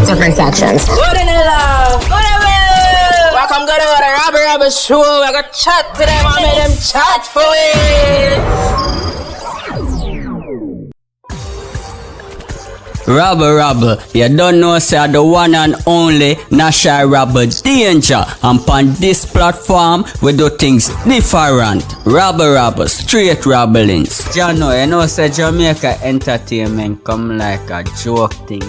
different sections. Good in love. Good in love. Welcome to the Rabble Rabble Show. I got chat to them and make them chat for it. Rabble Rabble, you don't know say the one and only NASH-I Rabble Danger, and on this platform we do things different. Rabble Rabble, straight rabblings. You know say Jamaica entertainment come like a joke thing.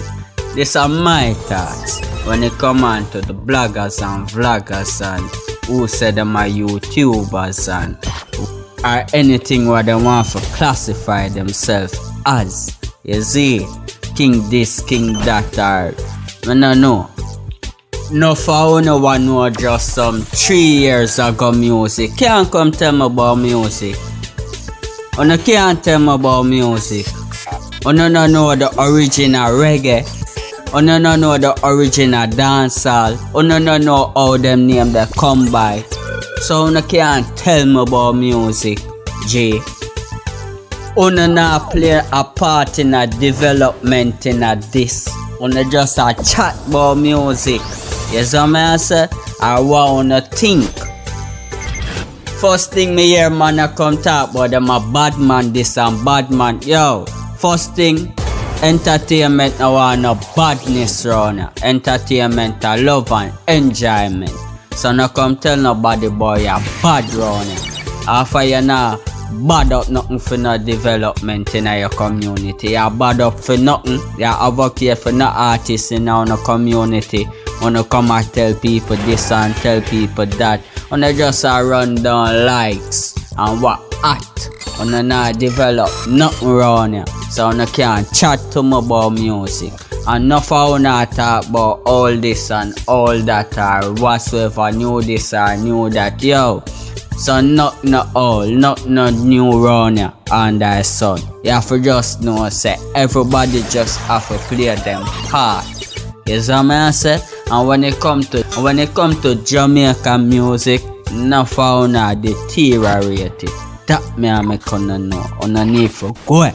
This are my thoughts when it come on to the bloggers and vloggers and who say them are YouTubers and or anything where they want to classify themselves as. You see? King this, king that, or I don't know. No for no one know just some 3 years ago music. Can't come tell me about music. You can't tell me about music. You don't know the original reggae. You don't know the original dancehall. You don't know how them name they come by. So you can't tell me about music, G. Una na play a part in a development in a this. Una just a chat about music. You see what I say? I wanna think. First thing me hear man a come talk about them a bad man this and bad man. Yo, first thing, entertainment no want no badness round here. Entertainment a love and enjoyment. So no come tell nobody boy you bad round here. After you know bad up nothing for no development in your community. You bad up for nothing. You advocate for no artists in our community. Wanna come and tell people this and tell people that. Wanna just run down likes and what at. Wanna not develop nothing around here. So wanna can't chat to me about music. And enough I wanna talk about all this and all that or whatsoever, knew this or knew that. Yo. So not new round here under the sun. You have to just know say everybody just have to play them part. You see what I say? And when it come to Jamaican music, no found deteriorated. That me I make gonna know. On a need for go.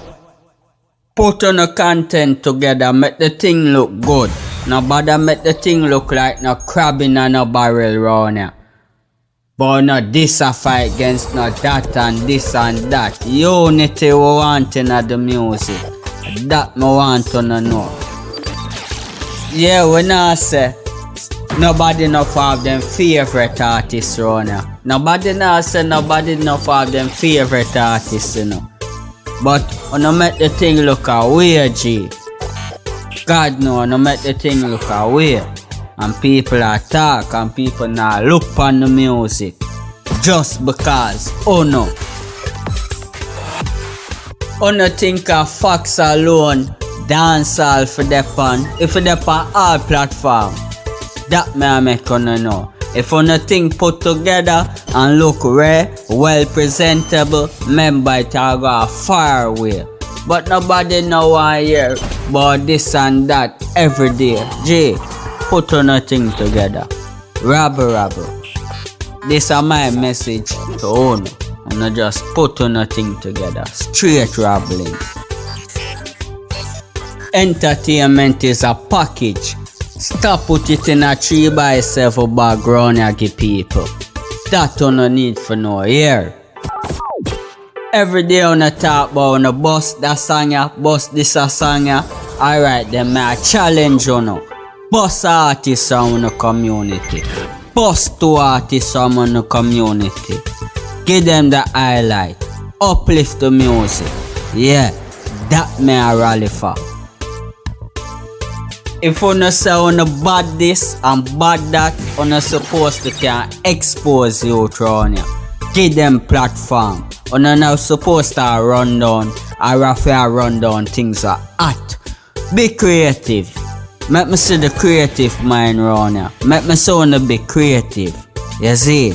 Put on the content together, make the thing look good. Nobody make the thing look like no crab in a barrel round here. But no this a fight against no that and this and that. Unity we want in the music. That me want to know. Yeah, we not say nobody enough of them favorite artists around here. Nobody not say nobody enough of them favorite artists, you know. But when you make the thing look away, G. God no, when you make the thing look away. And people are talk and people now look on the music just because no think of facts alone dancehall for depend if it depend all platform that may I make gonna know. If you think put together and look rare, well presentable, remember it will go far away. But nobody know one hear about this and that every day. G. Put nothing together. Rabble Rabble. This is my message to own. And not just put nothing together. Straight rabbling. Entertainment is a package. Stop put it in a 3x7 background and give people. That you no need for no here. Every day on the talk about on the bus that song ya, bus this a song ya. Alright then I challenge you now. Bus artists from the community. Bus two artists from the community. Give them the highlight. Uplift the music. Yeah, that may I rally for. If you say on the bad this and bad that, you not supposed to can expose you around here. Give them platform. You not supposed to run down or run down things like that. Be creative. Make me see the creative mind around here. Make me sound a bit creative. You see?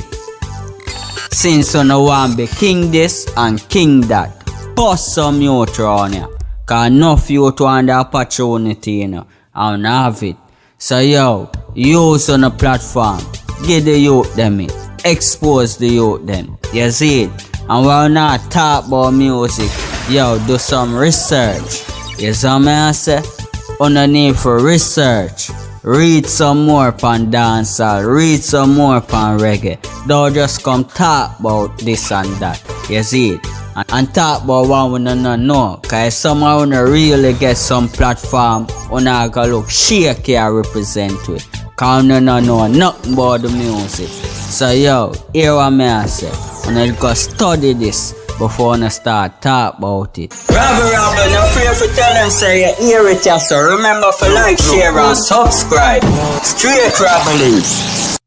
Since you no want to be king this and king that, bust some youth around here. Cause enough youth want the opportunity, you know, and have it. So yo, use on the platform. Give the youth them it. Expose the youth them. You see it? And while not talk about music, yo, do some research. You see what I say? on a need for research. Read some more pan dancehall, read some more pan reggae. Don't just come talk about this and that. You see it? And talk about what we don't know. Cause somehow we don't really get some platform on our go look shaky and represent it. Cause we don't know nothing about the music. So yo, here what I say. We go study this before we start talk about it. Rabble, no fear for tell them say you hear it, so remember to like, share and subscribe. Straight Rabble.